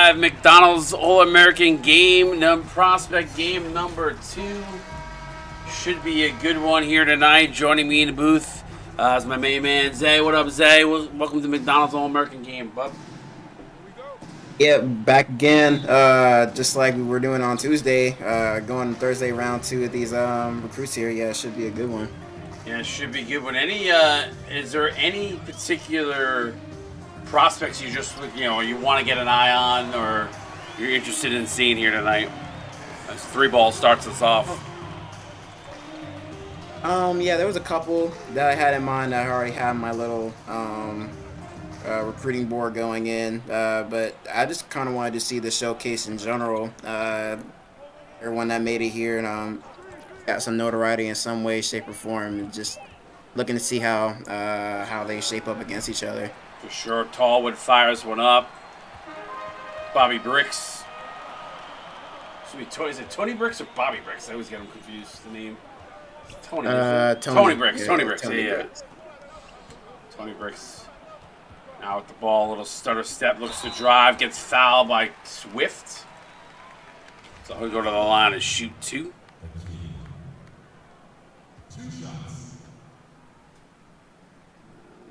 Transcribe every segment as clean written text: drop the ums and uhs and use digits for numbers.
5 McDonald's All-American prospect game number 2. Should be a good one here tonight. Joining me in the booth is my main man, Zay. What up, Zay? Welcome to McDonald's All-American game, bub. Yeah, back again, just like we were doing on Tuesday, going Thursday round 2 of these recruits here. Yeah, it should be a good one. Yeah, it should be a good one. Is there any particular prospects you want to get an eye on or you're interested in seeing here tonight? As 3-ball starts us off. Yeah, there was a couple that I had in mind. I already had my little recruiting board going in, but I just kind of wanted to see the showcase in general. Everyone that made it here and got some notoriety in some way, shape, or form, and just looking to see how they shape up against each other. For sure, Tallwood fires one up. Bobby Bricks. Is it Tony Bricks or Bobby Bricks? I always get them confused. The name. Tony Bricks. Tony Bricks. Tony Bricks. Now with the ball, a little stutter step, looks to drive, gets fouled by Swift. So he'll go to the line and shoot 2.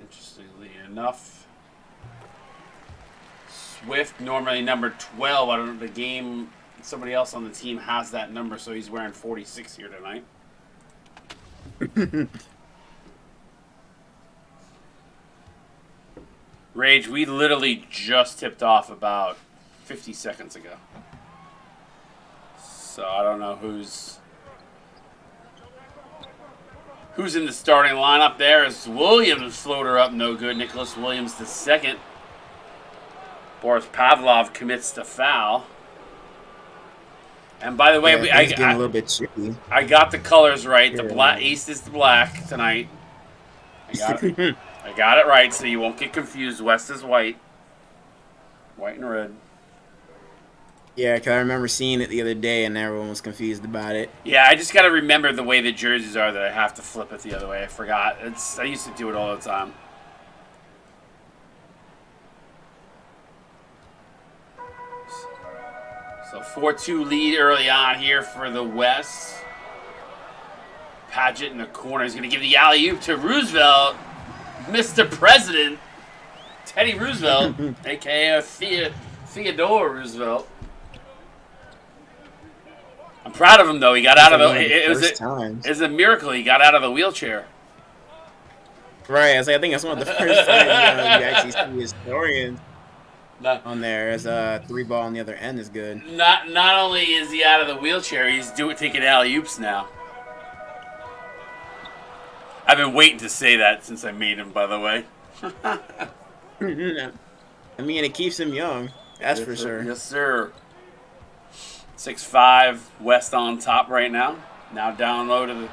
Interestingly enough, Swift, normally number 12. I don't know, somebody else on the team has that number, so he's wearing 46 here tonight. Rage, we literally just tipped off about 50 seconds ago. So I don't know who's in the starting lineup there. As Williams floater up, no good. Nicholas Williams the second. Boris Pavlov commits the foul. And by the way, yeah, getting a little bit chippy. I got the colors right. The black East is the black tonight. I got it right, so you won't get confused. West is white. White and red. Yeah, because I remember seeing it the other day, and everyone was confused about it. Yeah, I just got to remember the way the jerseys are that I have to flip it the other way. I forgot. I used to do it all the time. So 4-2 lead early on here for the West. Padgett in the corner is going to give the alley-oop to Roosevelt. Mr. President, Teddy Roosevelt, a.k.a. Theodore Roosevelt. I'm proud of him, though. He got out of it was a miracle. He got out of the wheelchair. Right. I think that's one of the first times you actually see historians on there. As a 3-ball on the other end is good. Not only is he out of the wheelchair, he's taking alley-oops now. I've been waiting to say that since I made him, by the way. I mean, it keeps him young. That's for sure. Yes, sir. 6-5, West on top right now. Now down low to the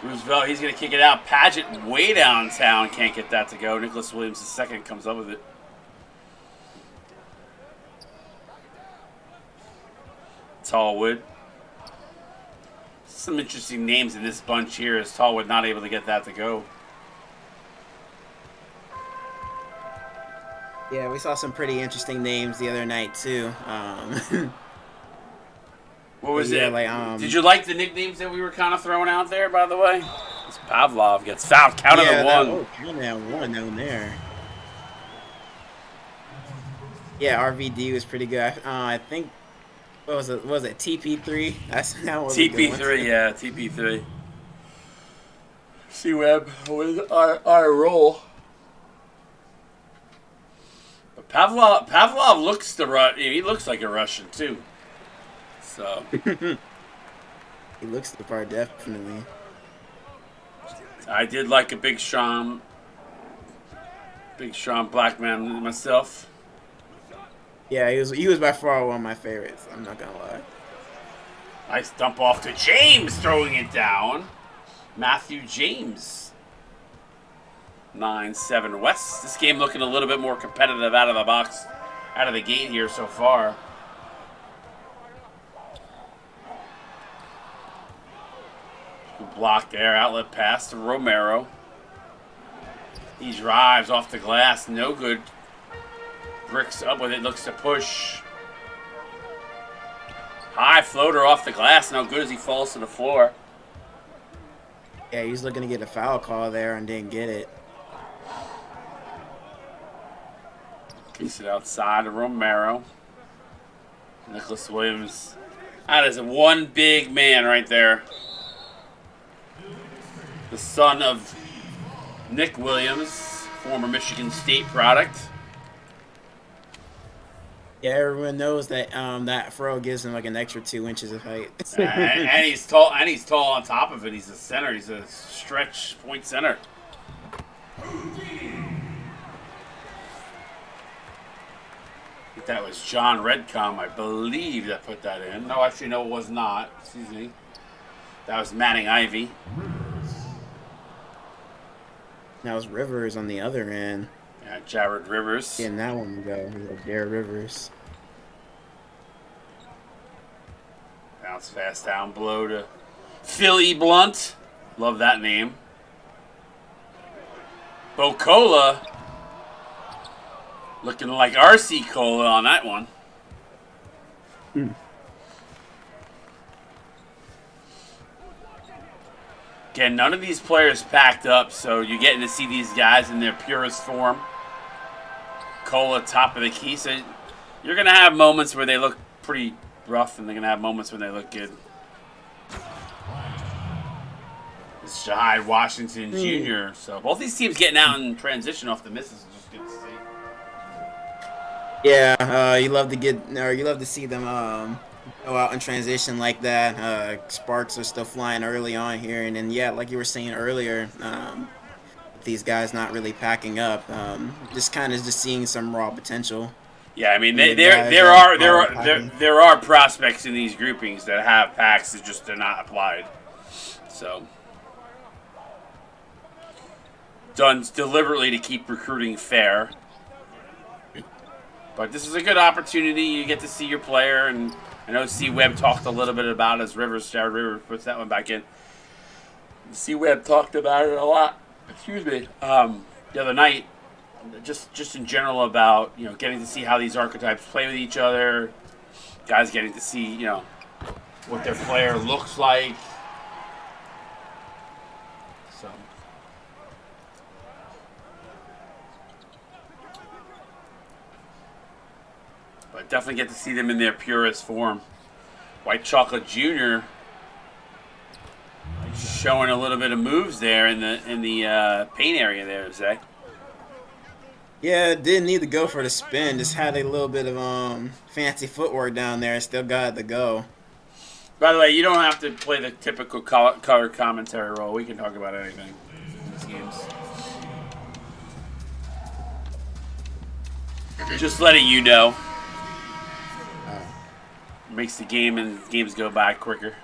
Roosevelt. He's going to kick it out. Padgett way downtown. Can't get that to go. Nicholas Williams the second comes up with it. Tallwood. Some interesting names in this bunch here as Tallwood not able to get that to go. Yeah, we saw some pretty interesting names the other night too. What was it? Did you like the nicknames that we were kind of throwing out there, by the way? This Pavlov gets fouled. Count of the one. Count that one down there. Yeah, RVD was pretty good. I think. What was it? Was it TP3? That's how it was. TP3, yeah, TP3. C-Web with our roll. But Pavlov looks he looks like a Russian too. So he looks the part, definitely. I did like a big strong black man myself. Yeah, he was by far one of my favorites. I'm not gonna lie. Nice dump off to James, throwing it down. Matthew James. 9-7 West. This game looking a little bit more competitive out of the box, out of the gate here so far. Good block there. Outlet pass to Romero. He drives off the glass. No good. Bricks up with it, looks to push. High floater off the glass, no good as he falls to the floor. Yeah, he's looking to get a foul call there and didn't get it. Kicks it outside of Romero. Nicholas Williams. That is one big man right there. The son of Nick Williams, former Michigan State product. Yeah, everyone knows that that throw gives him like an extra 2 inches of height. and he's tall. And he's tall on top of it. He's a center. He's a stretch point center. I think that was John Redcom, I believe, that put that in. No, actually, no, it was not. Excuse me. That was Manning Ivy. That was Rivers on the other end. Yeah, Jared Rivers. Getting that one to go. Jared Rivers. Bounce fast down below to Philly Blunt. Love that name. Bocola. Looking like RC Cola on that one. Again, none of these players packed up, so you're getting to see these guys in their purest form. Cola, top of the key. So you're going to have moments where they look pretty rough, and they're going to have moments when they look good. This is Shahid Washington Jr. So both these teams getting out in transition off the misses is just good to see. Yeah, you love to see them go out in transition like that. Sparks are still flying early on here, and then yeah, like you were saying earlier, these guys not really packing up. Just kind of just seeing some raw potential. Yeah, I mean there are prospects in these groupings that have packs that just are not applied. So done deliberately to keep recruiting fair. But this is a good opportunity. You get to see your player, and I know C-Web talked a little bit about it as Jared Rivers puts that one back in. C-Web talked about it a lot. Excuse me. The other night, just in general about getting to see how these archetypes play with each other. Guys getting to see what their player looks like. So. But definitely get to see them in their purest form. White Chocolate Jr. showing a little bit of moves there in the paint area there, Zay. Yeah, didn't need to go for the spin. Just had a little bit of fancy footwork down there. Still got it to go. By the way, you don't have to play the typical color commentary role. We can talk about anything in these games. Just letting you know. Makes the game and games go by quicker.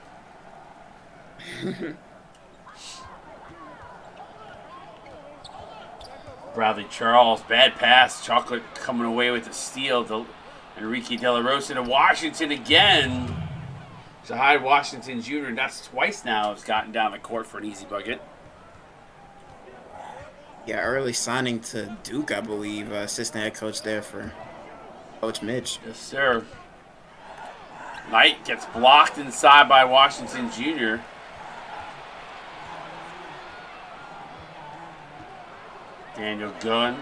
Bradley Charles, bad pass. Chocolate coming away with the steal. Enrique De La Rosa to Washington again. Shahid Washington Jr. That's twice now has gotten down the court for an easy bucket. Yeah, early signing to Duke, I believe. Assistant head coach there for Coach Mitch. Yes, sir. Knight gets blocked inside by Washington Jr. Daniel Gunn.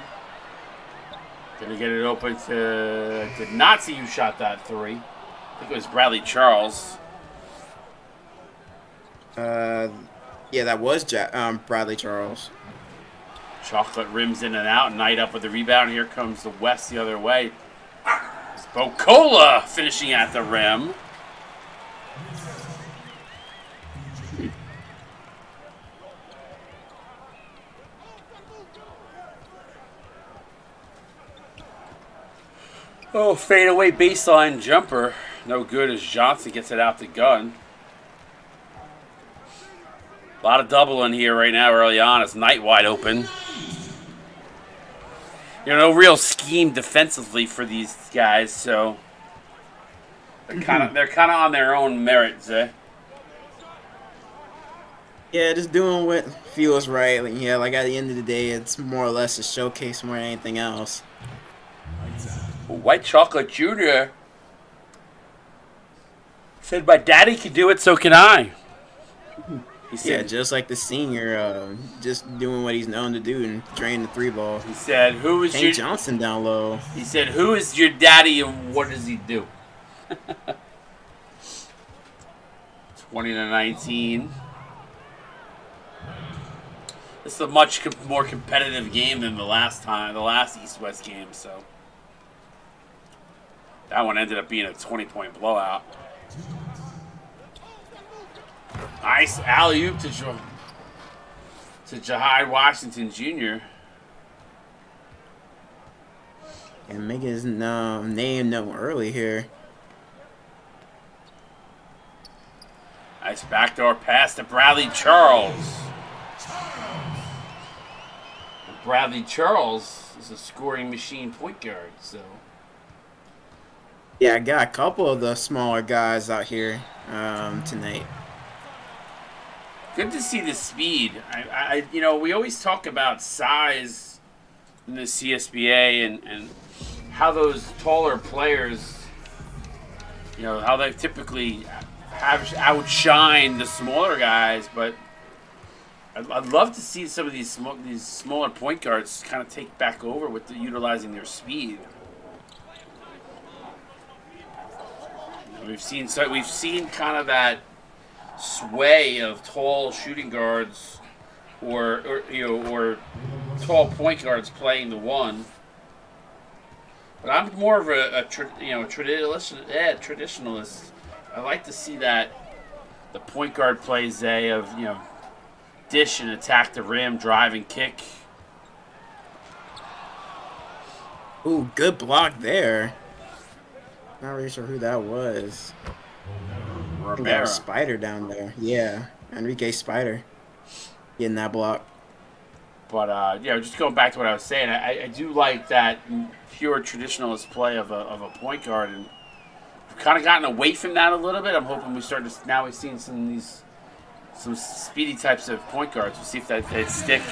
Gonna get it open to... Did not see who shot that three. I think it was Bradley Charles. Yeah, that was Bradley Charles. Chocolate rims in and out. Knight up with the rebound. Here comes the West the other way. It's Bocola finishing at the rim. Oh, fadeaway baseline jumper. No good as Johnson gets it out to Gunn. A lot of double in here right now early on. It's Knight wide open. No real scheme defensively for these guys, so they're kind of on their own merits, eh? Yeah, just doing what feels right. Like at the end of the day, it's more or less a showcase more than anything else. White Chocolate Jr. said, "My daddy can do it, so can I." He Yeah, said, just like the senior, just doing what he's known to do and drain the three ball. he said, "Who is Tank your?" Johnson down low. He said, "Who is your daddy and what does he do?" 20-19. This is a much more competitive game than the last East-West game, so that one ended up being a 20-point blowout. Nice alley-oop to Jahai Washington Jr. And make his name known early here. Nice backdoor pass to Bradley Charles. Bradley Charles is a scoring machine point guard, so. Yeah, I got a couple of the smaller guys out here tonight. Good to see the speed. We always talk about size in the CSBA and how those taller players, how they typically outshine the smaller guys. But I'd love to see some of these smaller point guards kind of take back over with utilizing their speed. We've seen kind of that sway of tall shooting guards or tall point guards playing the one. But I'm more of a traditionalist. I like to see that the point guard plays of dish and attack the rim, drive and kick. Ooh, good block there. Not really sure who that was. I think that was Spider down there. Yeah, Enrique Spider getting that block. But just going back to what I was saying, I do like that pure traditionalist play of a point guard, and we've kind of gotten away from that a little bit. I'm hoping we start to now we've seen some speedy types of point guards. We'll see if they stick.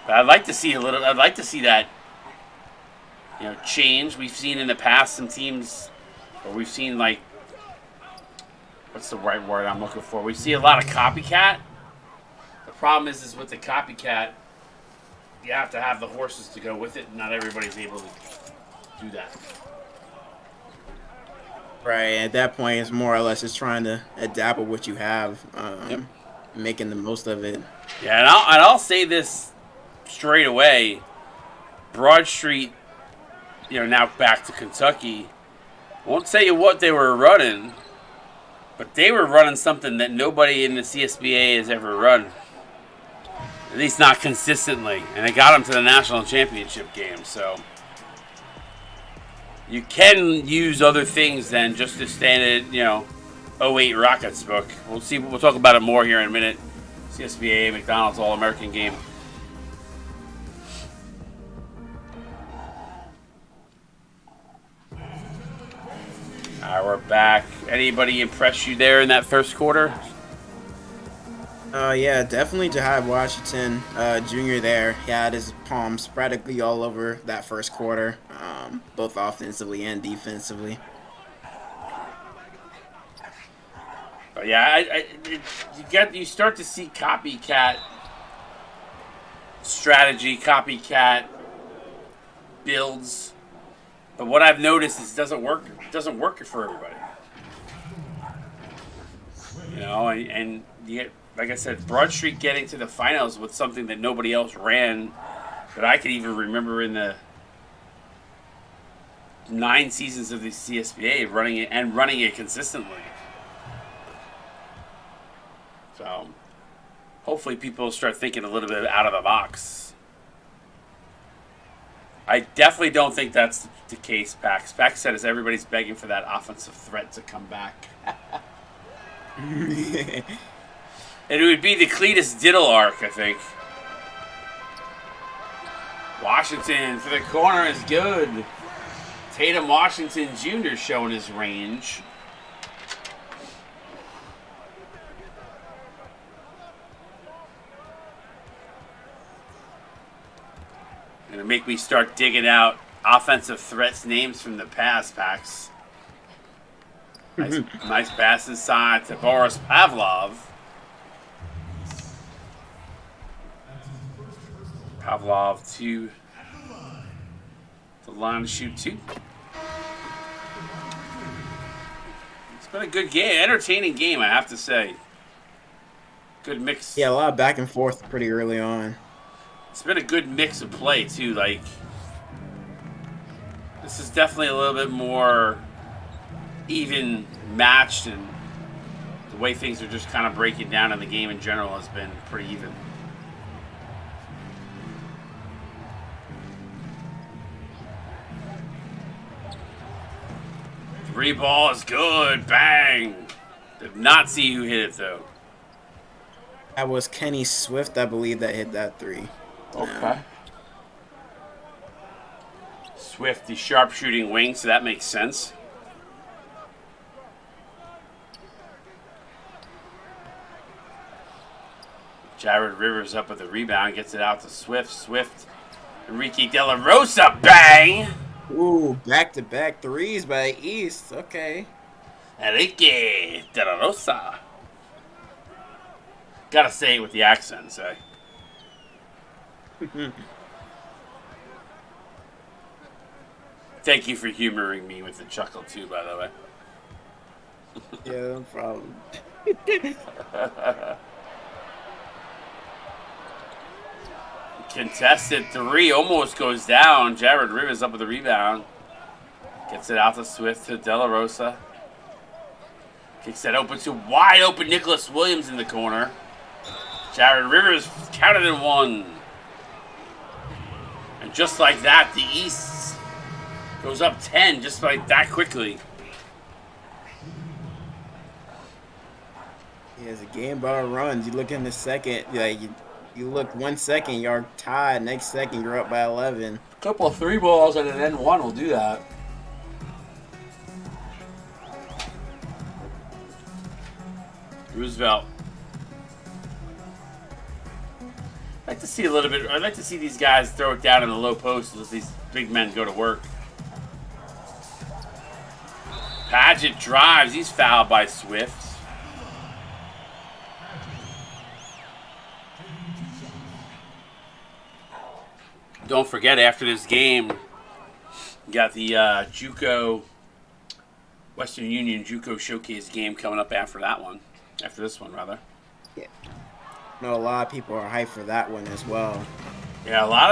But I'd like to see that change. We've seen in the past some teams, or we've seen what's the right word I'm looking for? We see a lot of copycat. The problem is with the copycat, you have to have the horses to go with it, and not everybody's able to do that. Right, at that point, it's more or less just trying to adapt with what you have, making the most of it. Yeah, and I'll say this straight away. Broad Street, now back to Kentucky, won't tell you what they were running, but they were running something that nobody in the CSBA has ever run. At least not consistently. And it got them to the national championship game. So you can use other things than just the standard, 08 Rockets book. We'll see. We'll talk about it more here in a minute. CSBA, McDonald's All-American game. All right, we're back. Anybody impress you there in that first quarter? Yeah, definitely Jahai Washington Jr. there. He had his palms practically all over that first quarter, both offensively and defensively. But yeah, you start to see copycat strategy, copycat builds. But what I've noticed is it doesn't work. It doesn't work for everybody. And you get, like I said, Broad Street getting to the finals with something that nobody else ran that I could even remember in the 9 seasons of the CSBA, running it consistently. So hopefully people start thinking a little bit out of the box. I definitely don't think that's the case, Pax. Pax said as everybody's begging for that offensive threat to come back. And it would be the Cletus Diddle arc, I think. Washington for the corner is good. Tatum Washington Jr. showing his range. Gonna make me start digging out offensive threats names from the past packs. Nice pass inside to Boris Pavlov. Pavlov to the line to shoot 2. It's been a good game, entertaining game, I have to say. Good mix. Yeah, a lot of back and forth pretty early on. It's been a good mix of play too. Like, this is definitely a little bit more even matched, and the way things are just kind of breaking down in the game in general has been pretty even. Three ball is good. Bang. Did not see who hit it though. That was Kenny Swift, I believe, that hit that 3. Okay. Swift, the sharpshooting wing, so that makes sense. Jared Rivers up with the rebound, gets it out to Swift. Swift, Enrique De La Rosa, bang! Ooh, back-to-back 3s by East. Okay. Enrique De La Rosa. Gotta say it with the accent, say. Thank you for humoring me with the chuckle, too, by the way. Yeah, no problem. Contested 3 almost goes down. Jared Rivers up with the rebound. Gets it out to Swift to De La Rosa. Kicks that open to wide open Nicholas Williams in the corner. Jared Rivers counted in 1. And just like that, the East goes up 10 just like that quickly. Yeah, as a game ball runs, you look in the second, like you look 1 second, you're tied. Next second, you're up by 11. A couple of 3 balls and an N1 will do that. Roosevelt. I'd like to see a little bit. I'd like to see these guys throw it down in the low post as these big men go to work. Paget drives. He's fouled by Swift. Don't forget, after this game, you got the JUCO, Western Union JUCO Showcase game coming up after that one. After this one, rather. Yeah. I know a lot of people are hyped for that one as well. Yeah, a lot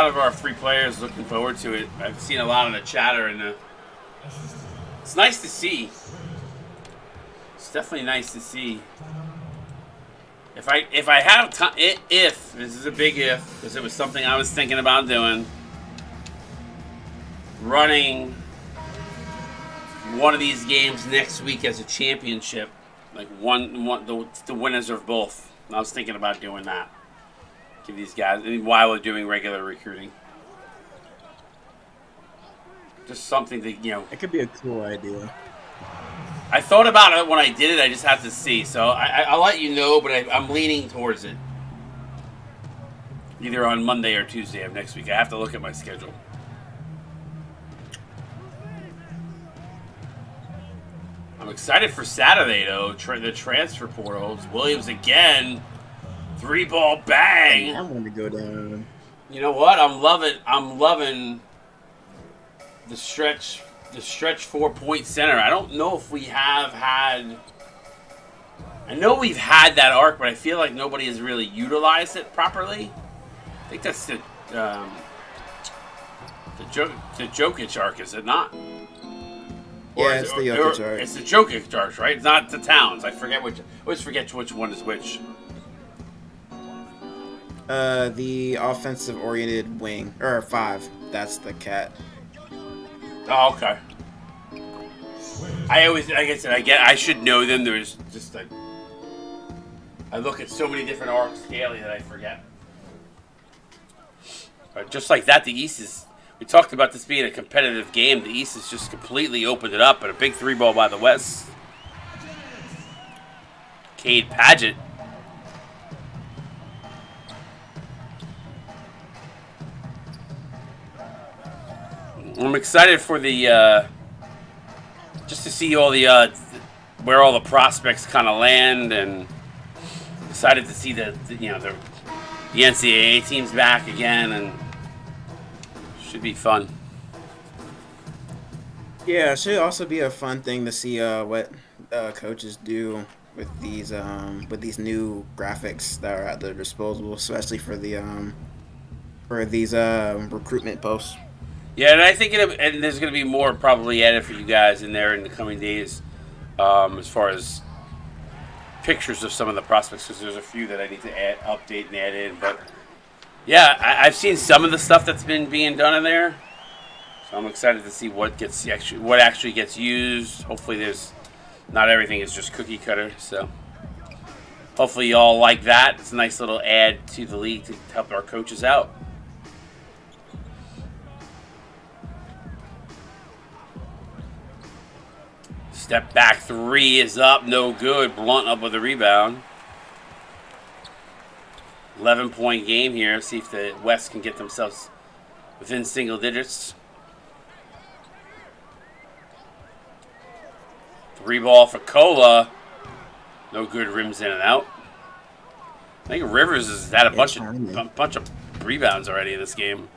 of our free players looking forward to it. I've seen a lot of the chatter, and it's nice to see. It's definitely nice to see. If I have time, if this is a big if, because it was something I was thinking about doing, running one of these games next week as a championship, like the winners of both. I was thinking about doing that. Give these guys, while we're doing regular recruiting, just something to, you know. It could be a cool idea. I thought about it when I did it. I just have to see. So I'll let you know, but I'm leaning towards it. Either on Monday or Tuesday of next week. I have to look at my schedule. I'm excited for Saturday, though. The transfer portals. Williams again. 3-ball bang. I want to go down. You know what? I'm loving the stretch 4-point center. I don't know if we have had. I know we've had that arc, but I feel like nobody has really utilized it properly. I think that's the Jokic arc, is it not? Yeah, it's the Jokic arc. It's the Jokic arc, right? It's not the Towns. I always forget which one is which. The offensive-oriented wing, or 5. That's the cat. Oh, okay. Like I said, I should know them. There's just I look at so many different arcs daily that I forget. But just like that, the East is. We talked about this being a competitive game. The East has just completely opened it up, but a big 3-ball by the West. Cade Paget. I'm excited for the just to see all the where all the prospects kind of land, and excited to see the NCAA teams back again, and should be fun. Yeah, it should also be a fun thing to see what coaches do with these new graphics that are at their disposal, especially for these recruitment posts. Yeah, and I think and there's going to be more probably added for you guys in there in the coming days, as far as pictures of some of the prospects, because there's a few that I need to update and add in. But yeah, I've seen some of the stuff that's been being done in there, so I'm excited to see what actually gets used. Hopefully, there's not everything is just cookie cutter. So hopefully, you all like that. It's a nice little add to the league to help our coaches out. Step back three is up, no good. Blunt up with a rebound. 11-point game here. See if the West can get themselves within single digits. 3-ball for Cola. No good, rims in and out. I think Rivers has had a bunch of rebounds already in this game.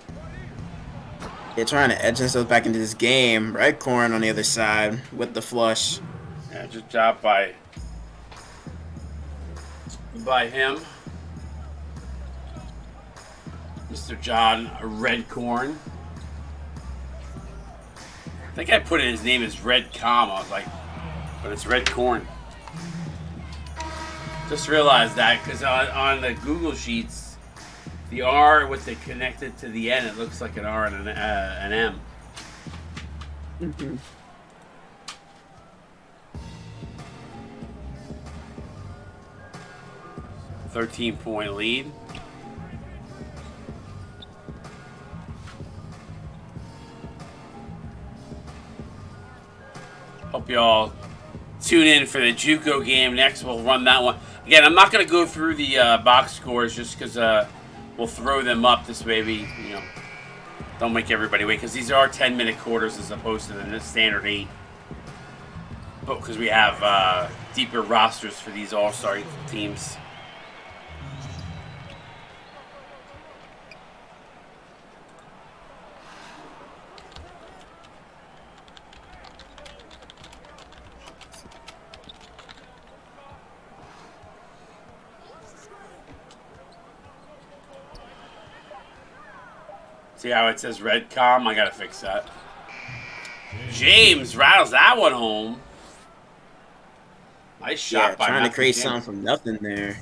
They're trying to edge themselves back into this game. Red Corn on the other side with the flush. Yeah, good job by him. Mr. John Redcorn. I think I put in his name as Red Com. I was like, but it's Red Corn. Just realized that because on the Google Sheets, the R with it connected to the N, it looks like an R and an M. Mm-hmm. A 13-point lead. Hope y'all tune in for the JUCO game next. We'll run that one. Again, I'm not going to go through the box scores just because we'll throw them up this way. Don't make everybody wait, because these are 10-minute quarters as opposed to the standard 8. But because we have deeper rosters for these all-star teams. See how it says Redcom? I gotta fix that. James rattles that one home. Nice shot by trying Matthew to create James. something from nothing there.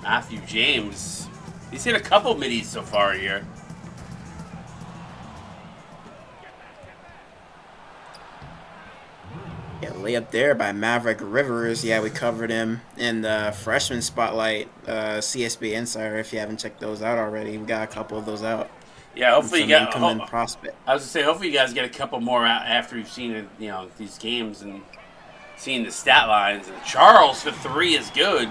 Matthew James. He's hit a couple middies so far here. Yeah, layup there by Maverick Rivers. Yeah, we covered him in the freshman spotlight, CSB Insider. If you haven't checked those out already, we got a couple of those out. Yeah, hopefully you got. Prospect. I was gonna say, hopefully you guys get a couple more out after you've seen these games and seen the stat lines. And Charles for 3 is good.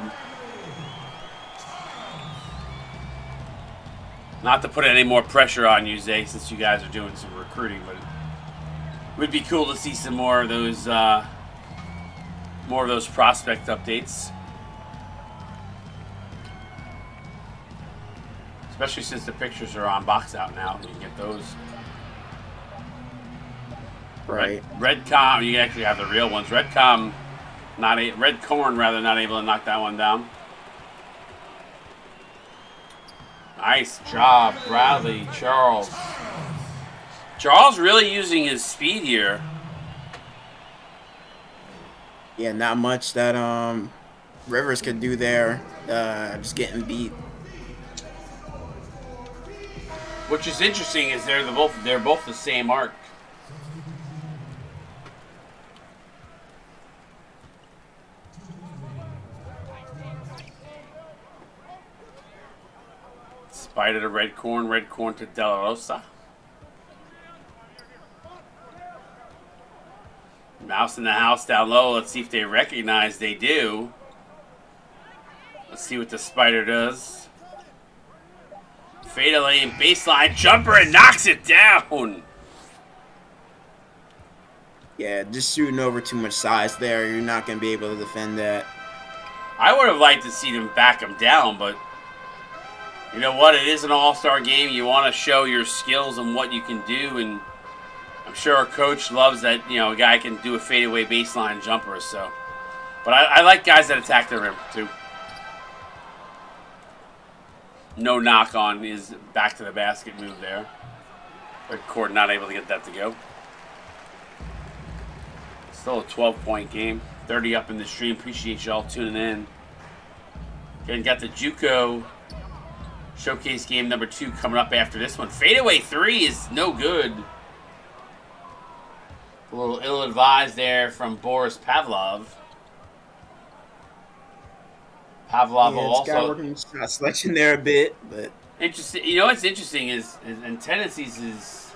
Not to put any more pressure on you, Zay, since you guys are doing some recruiting, but it would be cool to see some more of those prospect updates. Especially since the pictures are on box out now. You can get those. Right. Redcom, you actually have the real ones. Red Corn not able to knock that one down. Nice job, Bradley. Charles really using his speed here. Yeah, not much that Rivers could do there. Just getting beat. Which is interesting is they're both the same arc. Spider to Red Corn to De La Rosa. Mouse in the house down low. Let's see if they recognize. They do. Let's see what the Spider does. Fade lane, baseline jumper, and knocks it down. Yeah, just shooting over too much size there. You're not going to be able to defend that. I would have liked to see them back him down, but you know what? It is an all-star game. You want to show your skills and what you can do, and I'm sure our coach loves that, you know, a guy can do a fadeaway baseline jumper. So, but I like guys that attack the rim too. No knock on his back to the basket move there. Red court not able to get that to go. Still a 12-point game. 30 up in the stream. Appreciate y'all tuning in. Again, got the JUCO Showcase game number 2 coming up after this one. Fadeaway 3 is no good. A little ill-advised there from Boris Pavlov. Pavlov will also... got working shot selection there a bit, but... Interesting. You know what's interesting is in tendencies is...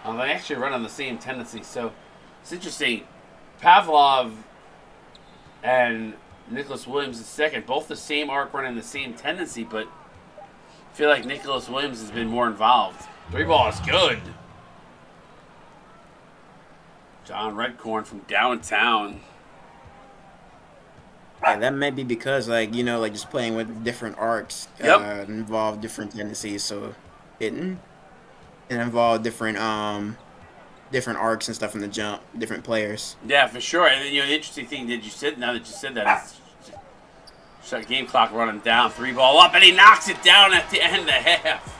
they actually run on the same tendency, so it's interesting. Pavlov and Nicholas Williams II, both the same arc running the same tendency, but I feel like Nicholas Williams has been more involved. 3 ball is good. John Redcorn from downtown. Yeah, that may be because, like, you know, like just playing with different arcs involve different tendencies, so it involve different arcs and stuff in the jump, different players. Yeah, for sure. And you know, the interesting thing that you said, now that you said that, is shut game clock running down, 3 ball up, and he knocks it down at the end of the half.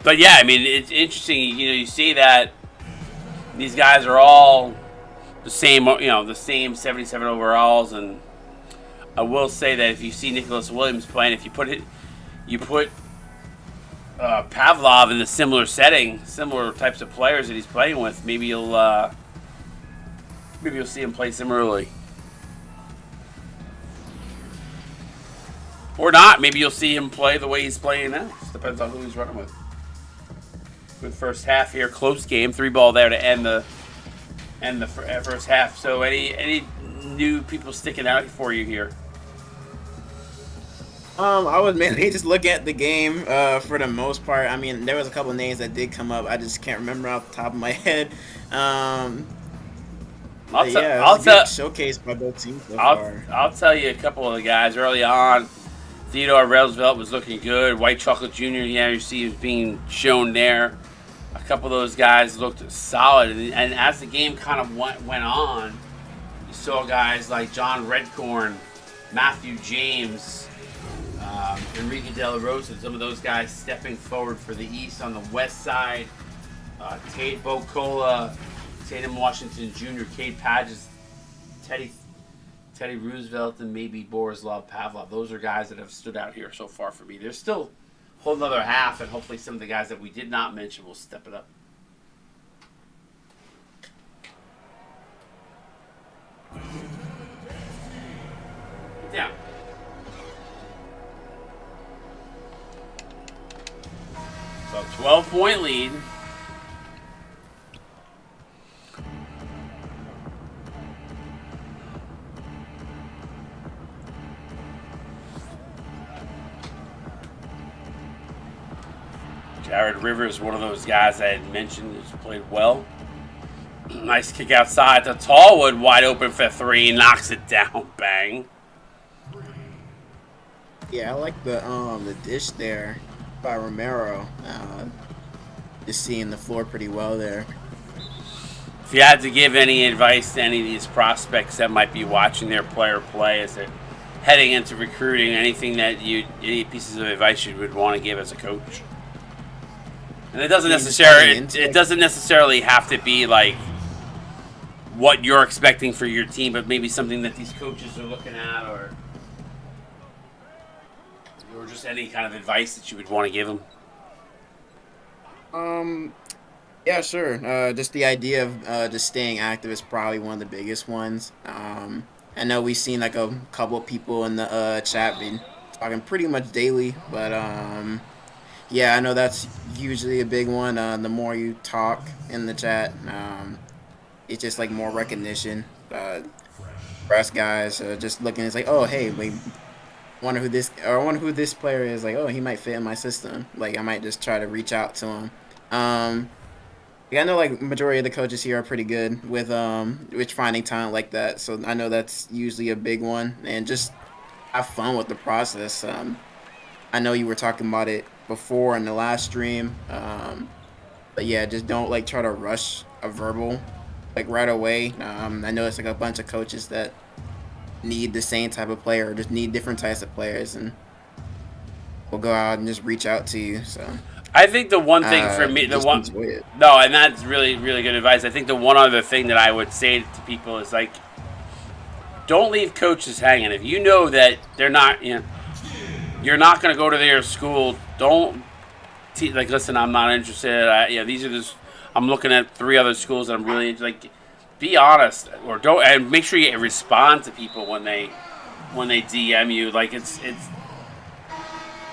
But yeah, I mean, it's interesting. You know, you see that these guys are all the same, you know, the same 77 overalls, and I will say that if you see Nicholas Williams playing, if you put Pavlov in a similar setting, similar types of players that he's playing with, maybe you'll see him play similarly, or not. Maybe you'll see him play the way he's playing now. Just depends on who he's running with. Good first half here, close game, 3 ball there to end the first half. So any new people sticking out for you here? I was mainly just looking at the game for the most part. I mean, there was a couple of names that did come up. I just can't remember off the top of my head. I'll showcase by both teams so far. I'll tell you a couple of the guys early on. Theodore Roosevelt was looking good. White Chocolate Jr., yeah, you see, was being shown there. A couple of those guys looked solid, and as the game kind of went on, you saw guys like John Redcorn, Matthew James, Enrique De La Rosa, some of those guys stepping forward for the East on the west side. Tate Bocola, Tatum Washington Jr., Cade Padges, Teddy Roosevelt, and maybe Borislav Pavlov. Those are guys that have stood out here so far for me. There's still a whole nother half, and hopefully some of the guys that we did not mention will step it up. Get down. So 12-point lead. Jared Rivers, one of those guys I had mentioned, who's played well. Nice kick outside to Tallwood, wide open for 3, knocks it down, bang. Yeah, I like the dish there by Romero. Just seeing the floor pretty well there. If you had to give any advice to any of these prospects that might be watching their player play as they're heading into recruiting, any pieces of advice you would want to give as a coach? And it doesn't necessarily have to be like what you're expecting for your team, but maybe something that these coaches are looking at, or just any kind of advice that you would want to give them. Yeah, sure. Just the idea of just staying active is probably one of the biggest ones. I know we've seen like a couple of people in the chat been talking pretty much daily, but yeah, I know that's usually a big one. The more you talk in the chat, it's just like more recognition. Press guys just looking, it's like, oh, hey, wait, I wonder who this player is. Like, oh, he might fit in my system. Like, I might just try to reach out to him. Um, yeah, I know like majority of the coaches here are pretty good with finding talent like that. So I know that's usually a big one, and just have fun with the process. I know you were talking about it before in the last stream. But yeah, just don't like try to rush a verbal like right away. I know it's like a bunch of coaches that need the same type of player or just need different types of players, and will go out and just reach out to you. So I think the one thing for me, the just one, enjoy it. no, and that's really, really good advice. I think the one other thing that I would say to people is like, don't leave coaches hanging. If you know that they're not, you're not going to go to their school. Don't like, listen, I'm not interested. These are just, I'm looking at 3 other schools that I'm really like. Be honest, or don't, and make sure you respond to people when they DM you. Like it's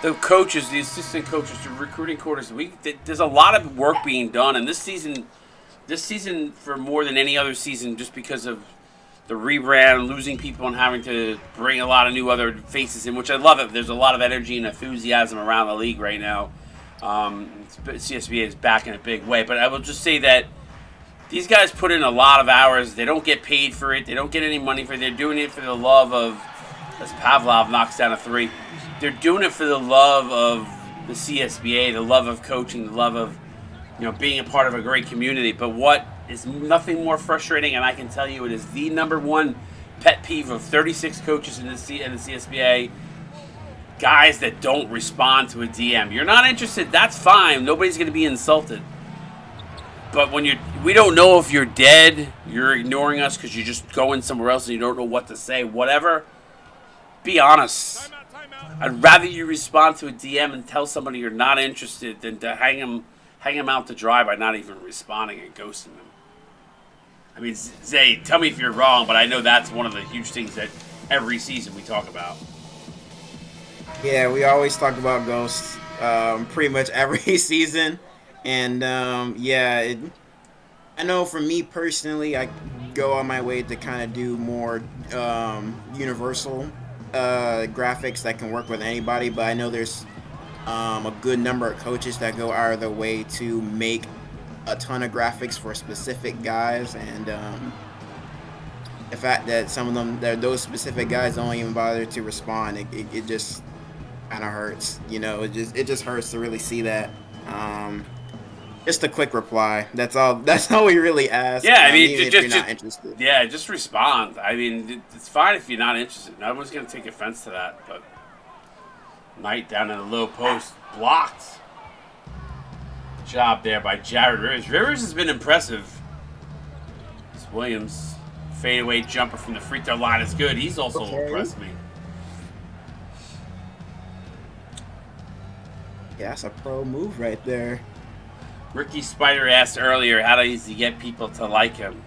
the coaches, the assistant coaches, the recruiting coordinators. There's a lot of work being done, and this season for more than any other season, just because of the rebrand, losing people, and having to bring a lot of new other faces in, which I love it. There's a lot of energy and enthusiasm around the league right now. CSBA is back in a big way, but I will just say that these guys put in a lot of hours. They don't get paid for it. They don't get any money for it. They're doing it for the love of, as Pavlov knocks down a 3, they're doing it for the love of the CSBA, the love of coaching, the love of being a part of a great community. But what is nothing more frustrating, and I can tell you it is the number one pet peeve of 36 coaches in the CSBA, guys that don't respond to a DM. You're not interested, that's fine. Nobody's going to be insulted. But when we don't know if you're dead, you're ignoring us because you're just going somewhere else and you don't know what to say, whatever, be honest. I'd rather you respond to a DM and tell somebody you're not interested than to hang them out to dry by not even responding and ghosting them. I mean, Zay, tell me if you're wrong, but I know that's one of the huge things that every season we talk about. Yeah, we always talk about ghosts pretty much every season. And I know for me personally, I go on my way to kind of do more universal graphics that can work with anybody. But I know there's a good number of coaches that go out of their way to make a ton of graphics for specific guys, and the fact that some of them, those specific guys, don't even bother to respond, it just kind of hurts. It just hurts to really see that. Just a quick reply. That's all. That's all we really ask. Yeah, I mean, even if you're not interested. Yeah, just respond. I mean, it's fine if you're not interested. No one's gonna take offense to that. But Knight down in the low post, blocked. Job there by Jared Rivers. Rivers has been impressive. This Williams fadeaway jumper from the free throw line is good. He's also impressed me. Yeah, that's a pro move right there. Ricky Spider asked earlier, how does he get people to like him?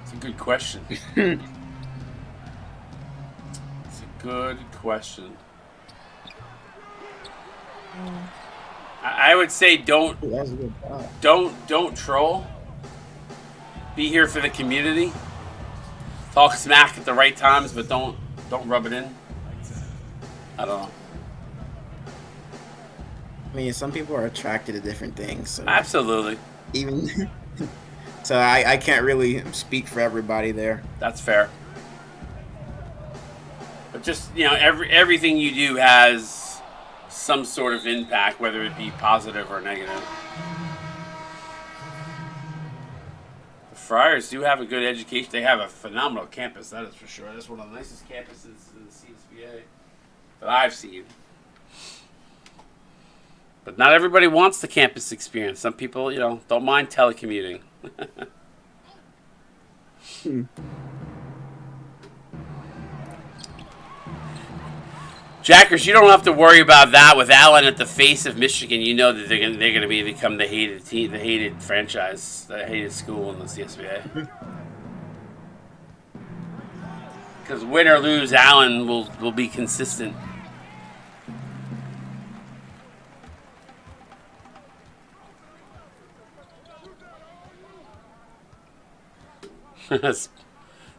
It's a good question. It's a good question. I would say don't troll. Be here for the community. Talk smack at the right times, but don't rub it in. I don't know. I mean, some people are attracted to different things. So absolutely. Even so, I can't really speak for everybody there. That's fair. But just everything you do has some sort of impact, whether it be positive or negative. The Friars do have a good education. They have a phenomenal campus, that is for sure. That's one of the nicest campuses in the CSBA that I've seen. But not everybody wants the campus experience. Some people, don't mind telecommuting. Jackers, you don't have to worry about that. With Allen at the face of Michigan, you know that they're going to become the hated team, the hated franchise, the hated school in the CSBA. Because win or lose, Allen will be consistent.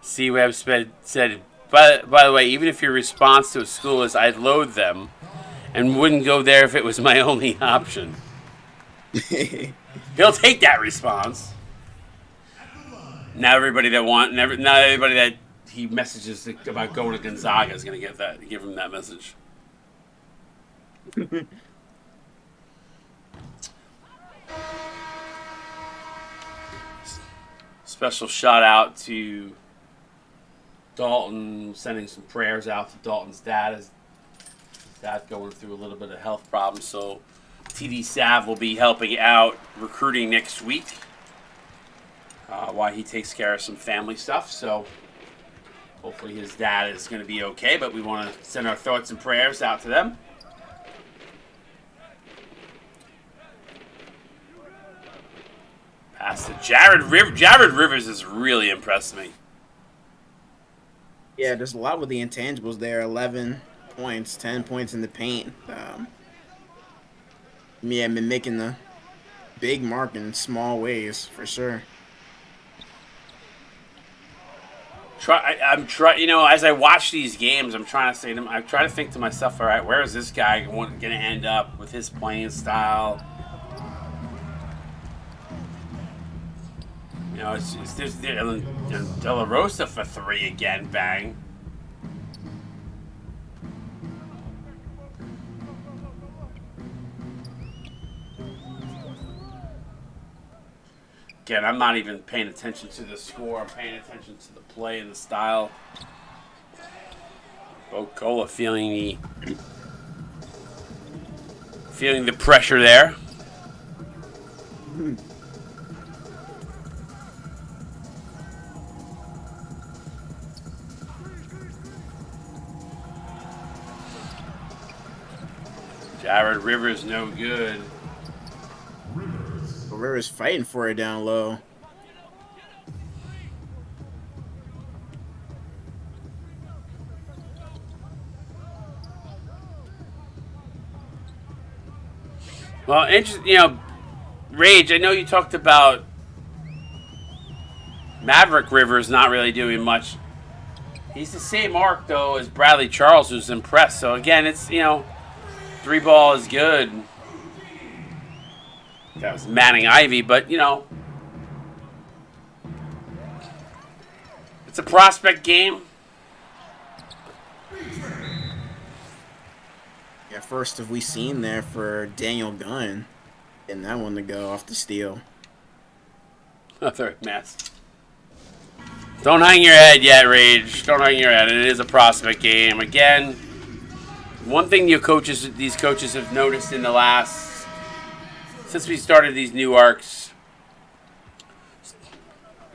C-Web said by the way, even if your response to a school is "I loathe them," and wouldn't go there if it was my only option, he'll take that response. Not everybody that he messages about going to Gonzaga is going to give him that message. Special shout out to Dalton, sending some prayers out to Dalton's dad. His dad going through a little bit of health problems, so TD Sav will be helping out recruiting next week while he takes care of some family stuff. So hopefully his dad is going to be okay, but we want to send our thoughts and prayers out to them. Pass to Jared Rivers. Jared Rivers has really impressed me. Yeah, there's a lot with the intangibles there. 11 points, 10 points in the paint. Yeah, been making the big mark in small ways for sure. I'm trying. You know, as I watch these games, I'm trying to say to them. I try to think to myself, all right, where is this guy going to end up with his playing style? You know, there's De La Rosa for 3 again, bang. Again, I'm not even paying attention to the score. I'm paying attention to the play and the style. Bocola feeling the pressure there. Jared Rivers no good. Rivers fighting for it down low. Well, you know, Rage, I know you talked about Maverick Rivers not really doing much. He's the same arc, though, as Bradley Charles, who's impressed. So, again, it's, you know, 3 ball is good. That was Manning Ivy, but, you know, it's a prospect game. Yeah, first have we seen there for Daniel Gunn. Getting that one to go off the steal. Another mess. Don't hang your head yet, Rage. Don't hang your head. It is a prospect game. Again, one thing these coaches have noticed in the last... Since we started these new arcs,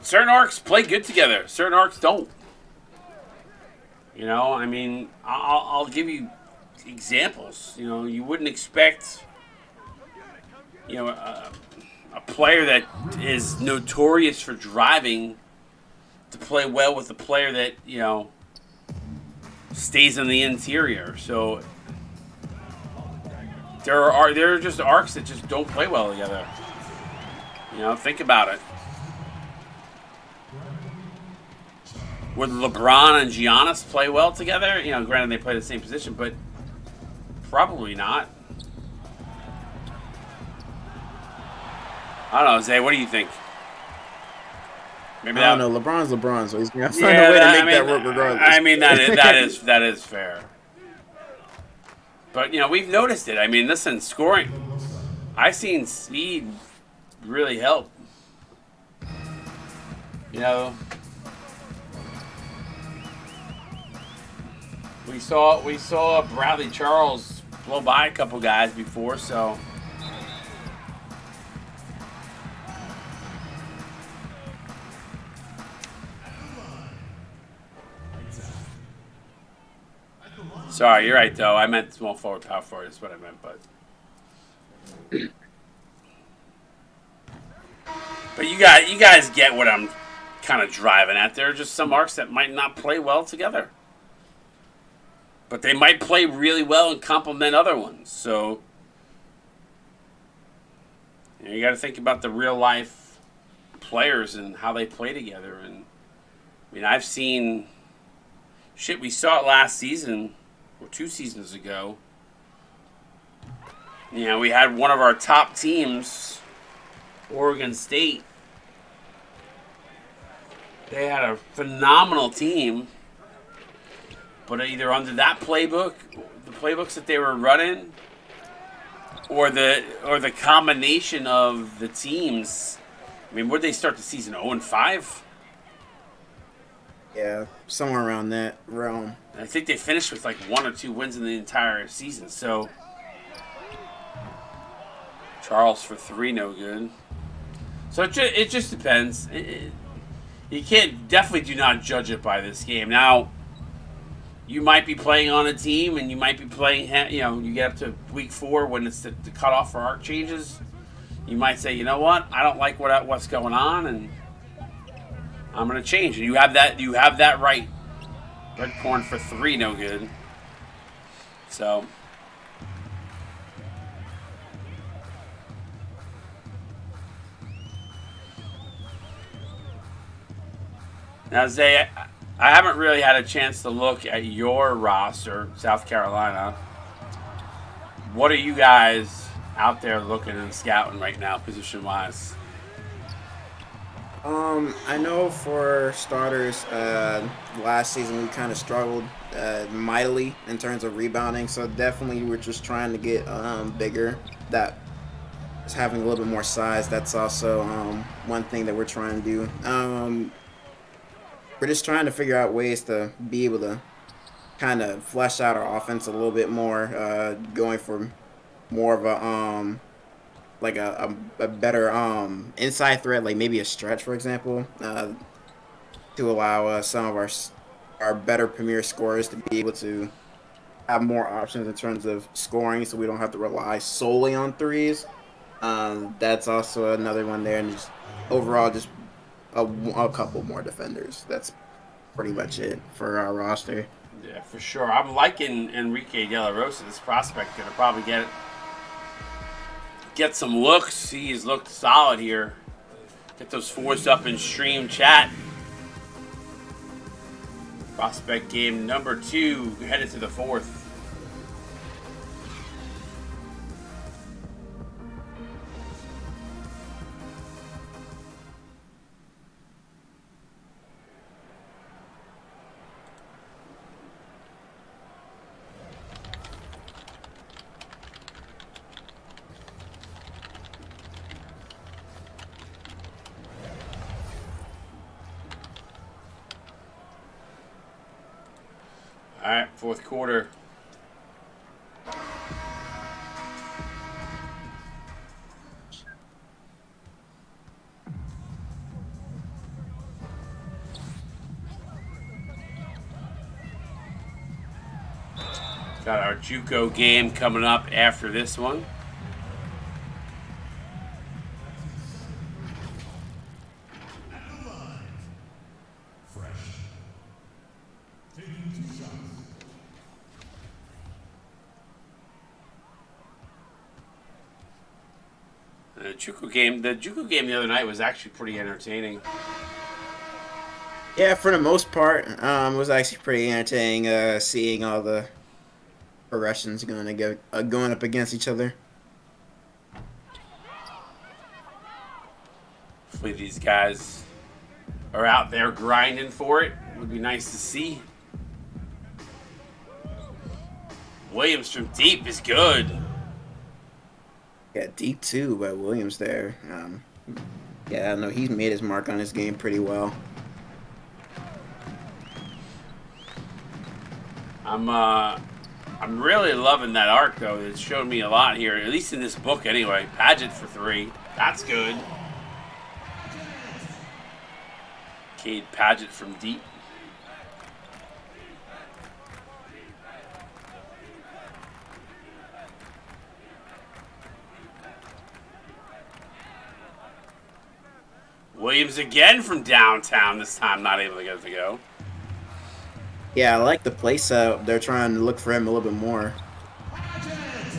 certain arcs play good together. Certain arcs don't. You know, I mean, I'll give you examples. You know, you wouldn't expect, you know, a player that is notorious for driving to play well with a player that, you know, stays on the interior. So there are just arcs that just don't play well together. You know, think about it. Would LeBron and Giannis play well together? You know, granted they play the same position, but probably not. I don't know, Zay. What do you think? Maybe I don't know. LeBron's LeBron, so he's gonna find a way to make that work regardless. I mean, that is fair. But, you know, we've noticed it. I mean, listen, scoring. I've seen speed really help. You know, we saw Bradley Charles blow by a couple guys before, so. Sorry, you're right, though. I meant small forward, power forward. That's what I meant, but... But you guys get what I'm kind of driving at. There are just some arcs that might not play well together. But they might play really well and complement other ones. So, you got to think about the real-life players and how they play together. And I mean, I've seen... Shit, we saw it last season, or 2 seasons ago. You know, we had one of our top teams, Oregon State. They had a phenomenal team, but either under that playbook, the playbooks that they were running, or the combination of the teams. I mean, where did they start the season? 0-5? Yeah, somewhere around that realm. I think they finished with like 1 or 2 wins in the entire season. So Charles for 3, no good. So it just depends. You can't, definitely do not judge it by this game. Now, you might be playing on a team, and you might be playing, you know, you get up to week 4 when it's the cutoff for arc changes. You might say, you know what, I don't like what's going on, and I'm going to change. And you have that right. Red corn for 3, no good. So now, Zay, I haven't really had a chance to look at your roster, South Carolina. What are you guys out there looking and scouting right now, position-wise? I know for starters, last season we kind of struggled mightily in terms of rebounding, so definitely we're just trying to get bigger. That is having a little bit more size. That's also one thing that we're trying to do. We're just trying to figure out ways to be able to kind of flesh out our offense a little bit more, going for more of a like a better inside threat, like maybe a stretch, for example, to allow some of our better premier scorers to be able to have more options in terms of scoring, so we don't have to rely solely on threes. That's also another one there, and just overall just a couple more defenders. That's pretty much it for our roster. Yeah, for sure. I'm liking Enrique De La Rosa. This prospect going to probably get some looks. He's looked solid here. Get those 4s up in stream chat. Prospect game number 2, headed to the 4th. All right, 4th quarter. Got our JUCO game coming up after this one. The JUCO game the other night was actually pretty entertaining. Yeah, for the most part, it was actually pretty entertaining seeing all the progressions going up against each other. Hopefully these guys are out there grinding for it. Would be nice to see. Williams from deep is good. Yeah, deep too by Williams there. Yeah, I know he's made his mark on his game pretty well. I'm really loving that arc though. It's showed me a lot here, at least in this book anyway. Paget for 3. That's good. Cade Paget from deep. Williams again from downtown, this time not able to get it to go. Yeah, I like the place up. They're trying to look for him a little bit more.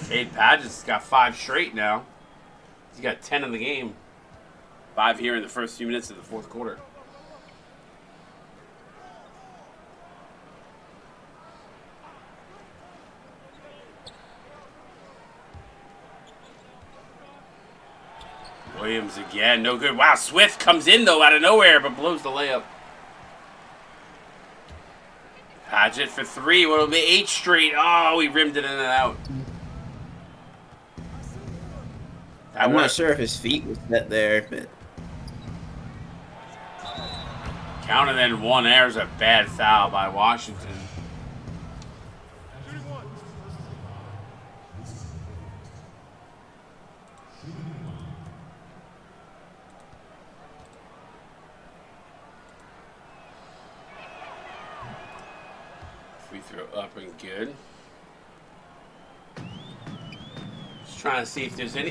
Cade Paget's got 5 straight now. He's got 10 in the game. 5 here in the first few minutes of the 4th quarter. Williams again. No good. Wow, Swift comes in, though, out of nowhere, but blows the layup. Paget for 3. What'll be 8 straight. Oh, he rimmed it in and out. I'm not sure if his feet was set there, but count and then 1. There's a bad foul by Washington. Free throw up and good. Just trying to see if there's any,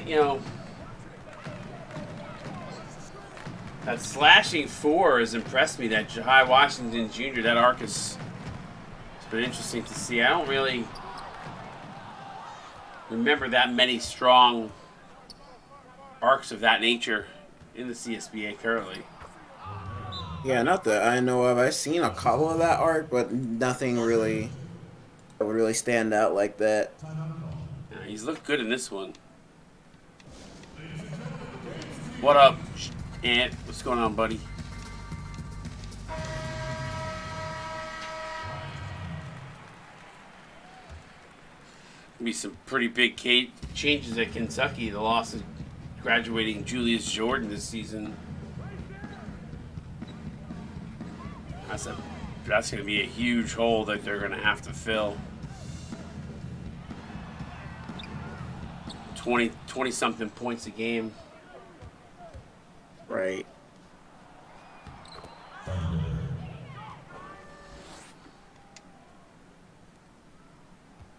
that slashing 4 has impressed me. That Jahai Washington Jr., that arc has been interesting to see. I don't really remember that many strong arcs of that nature in the CSBA currently. yeah, not that I know of. I've seen a couple of that arc, but nothing really that would really stand out like that. Yeah, he's looked good in this one. What up, Ant? What's going on, buddy? Be some pretty big changes at Kentucky. The loss of graduating Julius Jordan this season. That's going to be a huge hole that they're going to have to fill. 20-something points a game. Right.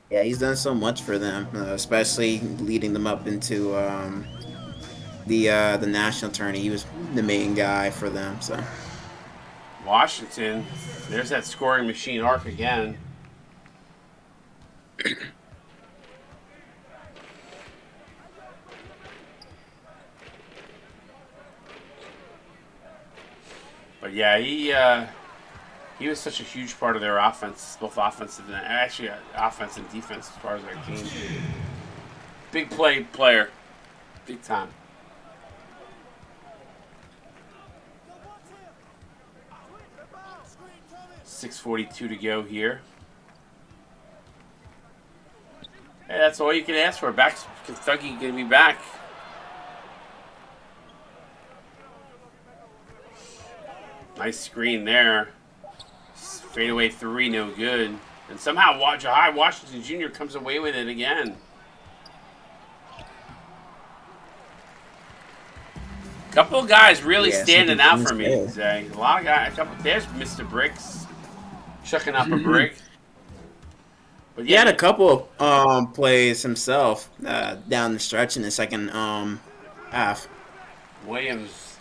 Yeah, he's done so much for them, especially leading them up into the national tourney. He was the main guy for them. So Washington, there's that scoring machine arc again. But yeah, he was such a huge part of their offense, both offensive and actually offense and defense as far as their team. Big player, big time. .642 to go here. Hey, that's all you can ask for. Back Kentucky going to be back. Nice screen there. Fadeaway 3, no good. And somehow Jahai Washington Jr. comes away with it again. Couple of guys really standing out for me, Zay. A lot of guys. There's Mr. Bricks chucking up a brick. But he had a couple of plays himself down the stretch in the second half. Williams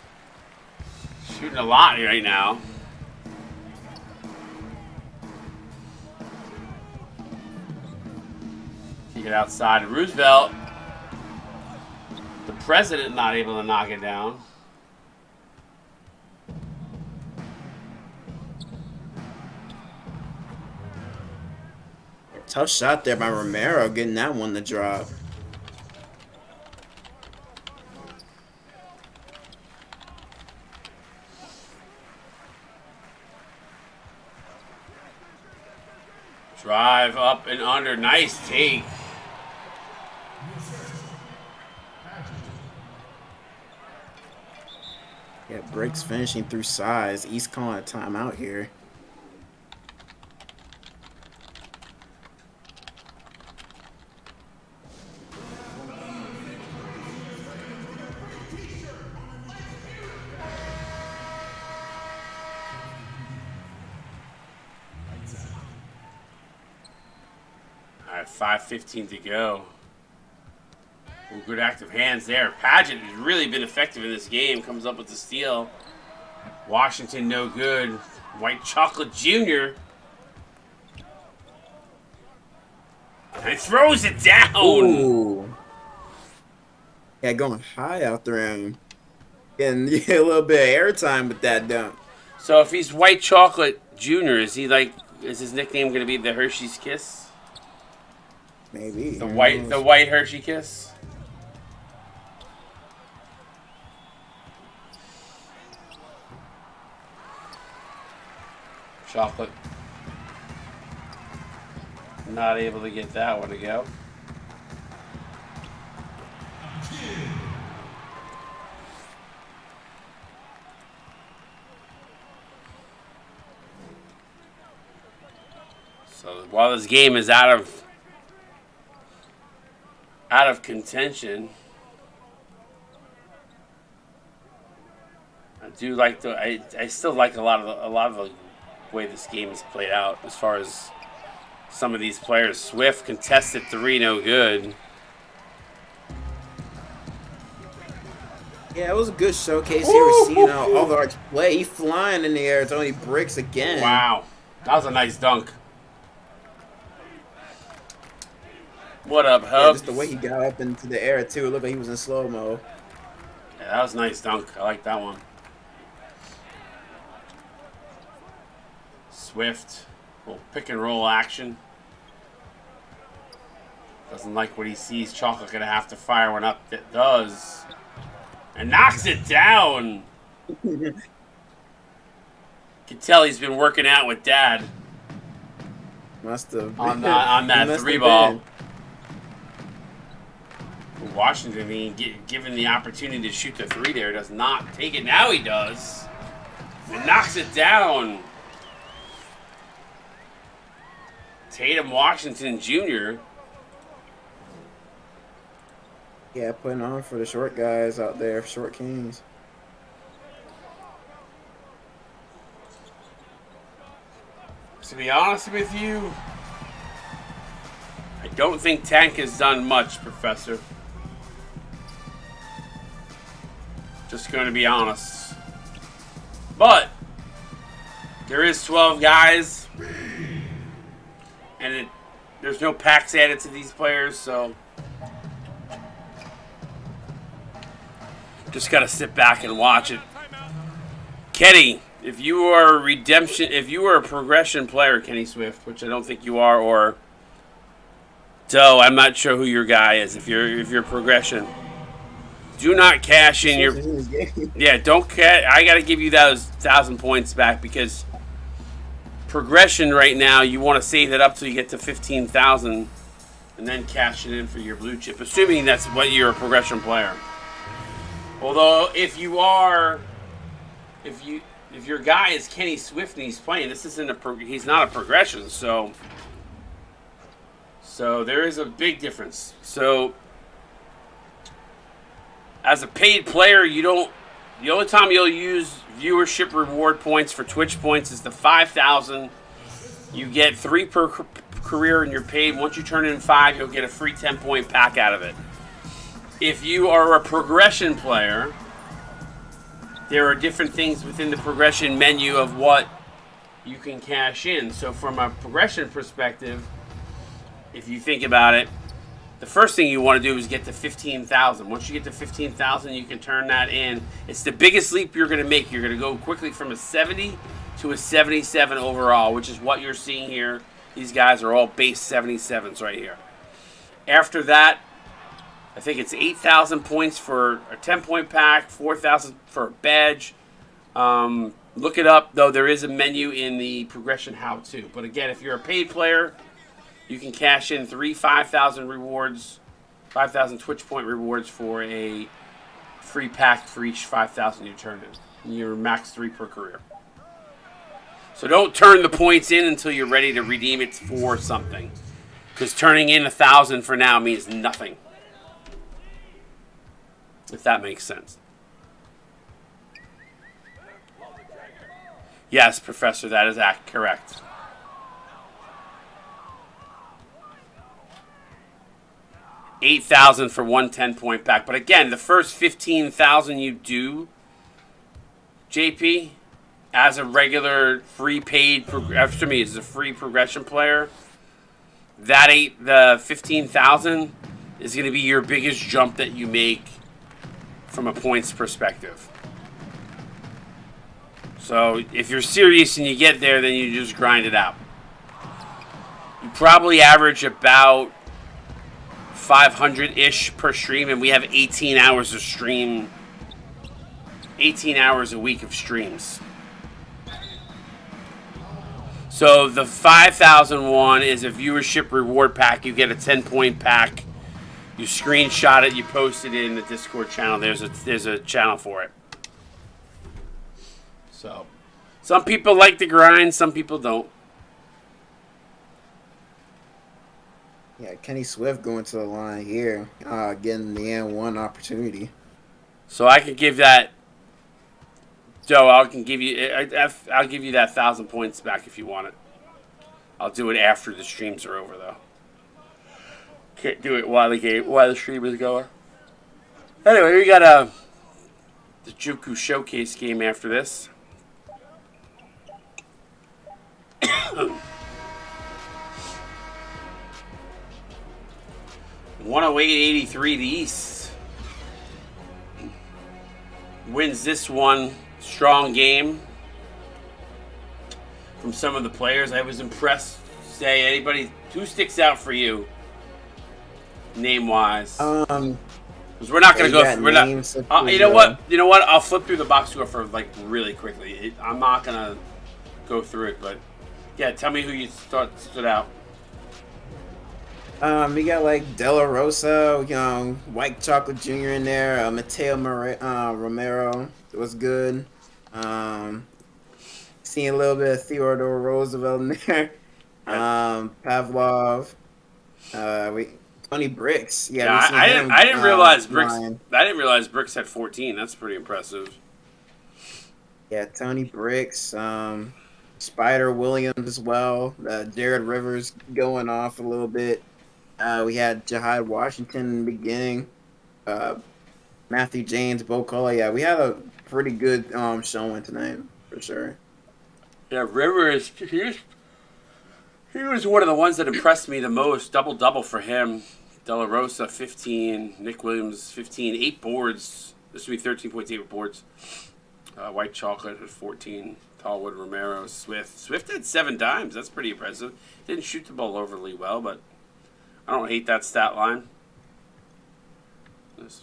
shooting a lot right now. Kick it outside. Roosevelt, the president, not able to knock it down. Tough shot there by Romero, getting that one to drop. Drive up and under. Nice take. Yeah, Bricks finishing through size. East calling a timeout here. All right, 5:15 to go. Well, good active hands there. Paget has really been effective in this game. Comes up with the steal. Washington no good. White Chocolate Jr. And throws it down. Ooh. Yeah, going high out the rim. Getting a little bit of airtime with that dunk. So if he's White Chocolate Jr., is his nickname going to be the Hershey's Kiss? Maybe. The white Hershey Kiss? chocolate. Not able to get that one to go. So while this game is out of contention, I do like I still like a lot of the way this game is played out as far as some of these players. Swift contested 3, no good. Yeah, it was a good showcase here. We're seeing how Alvarez play. He flying in the air. It's only bricks again. Wow, that was a nice dunk. What up, Hub? Yeah, just the way he got up into the air too. It looked like he was in slow mo. Yeah, that was a nice dunk. I like that one. Swift, little pick and roll action. Doesn't like what he sees. Chocolate gonna have to fire one up. That does, and knocks it down. Can tell he's been working out with Dad. Must have on that 3 ball. Washington being given the opportunity to shoot the 3 there, does not take it. Now he does. And knocks it down. Tatum Washington Jr. Yeah, putting on for the short guys out there, short kings. To be honest with you, I don't think Tank has done much, Professor. Just going to be honest. But there is 12 guys, and there's no packs added to these players, so just got to sit back and watch it. Kenny, if you are a progression player, Kenny Swift, which I don't think you are, or Doe, I'm not sure who your guy is. If you're progression, do not cash in your. Yeah, don't cash. I got to give you those 1,000 points back because progression right now, you want to save it up till you get to 15,000, and then cash it in for your blue chip. Assuming that's what you're a progression player. Although if your guy is Kenny Swift and he's playing, he's not a progression, so there is a big difference. So as a paid player, the only time you'll use viewership reward points for Twitch points is the 5,000. You get 3 per career and you're paid. Once you turn in 5, you'll get a free 10-point pack out of it. If you are a progression player, there are different things within the progression menu of what you can cash in. So from a progression perspective, if you think about it, the first thing you want to do is get to 15,000. Once you get to 15,000, you can turn that in. It's the biggest leap you're going to make. You're going to go quickly from a 70 to a 77 overall, which is what you're seeing here. These guys are all base 77s right here. After that, I think it's 8,000 points for a 10-point pack, 4,000 for a badge. Look it up, though. There is a menu in the progression how-to. But again, if you're a paid player, you can cash in 3 5,000 rewards, 5,000 Twitch point rewards for a free pack for each 5,000 you turn in. You're max 3 per career. So don't turn the points in until you're ready to redeem it for something. Because turning in 1,000 for now means nothing. If that makes sense. Yes, Professor, that is correct. $8,000 for one 10-point pack. But again, the first 15,000 you do, JP, as a regular free paid, after me, as a free progression player, the 15,000 is going to be your biggest jump that you make from a points perspective. So if you're serious and you get there, then you just grind it out. You probably average about 500-ish per stream, and we have 18 hours of stream, 18 hours a week of streams. So the 5,000 one is a viewership reward pack. You get a 10-point pack. You screenshot it. You post it in the Discord channel. There's a channel for it. So some people like the grind. Some people don't. Yeah, Kenny Swift going to the line here, getting the N1 opportunity. So I could give that. Joe, I'll give you that 1,000 points back if you want it. I'll do it after the streams are over, though. Can't do it while the stream is going. Anyway, we got the Juku Showcase game after this. 108.83 the East wins this one. Strong game from some of the players. I was impressed. Say, anybody who sticks out for you, name wise? Because we're not going to go. We're not. You know what? You know what? I'll flip through the box score for like really quickly. I'm not going to go through it, but yeah, tell me who you thought stood out. We got like De La Rosa, White Chocolate Jr. in there. Mateo Romero was good. Seeing a little bit of Theodore Roosevelt in there. Pavlov. Tony Bricks. Yeah, I didn't realize Bricks. I didn't realize Bricks had 14. That's pretty impressive. Yeah, Tony Bricks. Spider Williams as well. Jared Rivers going off a little bit. We had Jahad Washington in the beginning. Matthew James, Bo Cola. Yeah, we had a pretty good showing tonight for sure. Yeah, Rivers. He was one of the ones that impressed me the most. Double for him. De La Rosa 15, Nick Williams 15, 8 boards. This would be 13.8 boards. White Chocolate at 14. Tallwood, Romero, Swift. Swift had 7 dimes. That's pretty impressive. Didn't shoot the ball overly well, but I don't hate that stat line.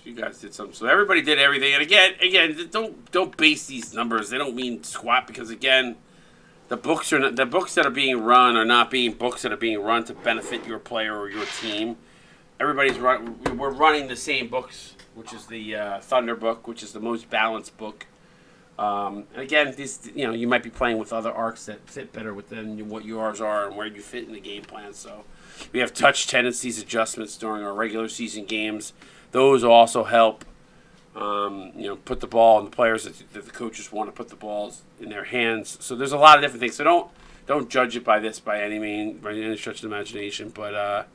You guys did something. So everybody did everything. And again, don't base these numbers. They don't mean squat because again, the books that are being run are not being books that are being run to benefit your player or your team. We're running the same books, which is the Thunder book, which is the most balanced book. And again, you might be playing with other arcs that fit better within what yours are and where you fit in the game plan. So we have touch tendencies adjustments during our regular season games. Those also help, put the ball in the players that the coaches want to put the balls in their hands. So there's a lot of different things. So don't judge it by any stretch of the imagination. But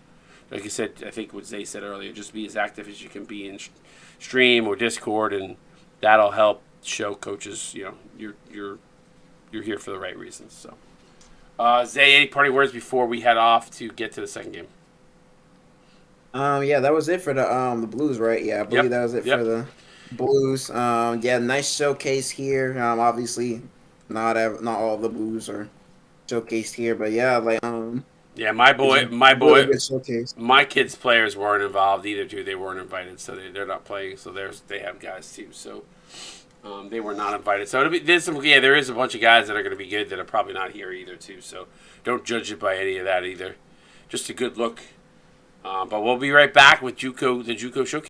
like I said, I think what Zay said earlier, just be as active as you can be in stream or Discord, and that'll help show coaches, you're here for the right reasons. So, Zay, any parting words before we head off to get to the second game? Yeah, that was it for the Blues, right? Yeah, I believe that was it for the Blues. Yeah, nice showcase here. Obviously, not all the Blues are showcased here, but yeah, yeah, my really good showcase. My kids' players weren't involved either. Too, they weren't invited, so they're not playing. So they have guys too. So they were not invited. So there is a bunch of guys that are going to be good that are probably not here either too. So don't judge it by any of that either. Just a good look. But we'll be right back with the JUCO Showcase.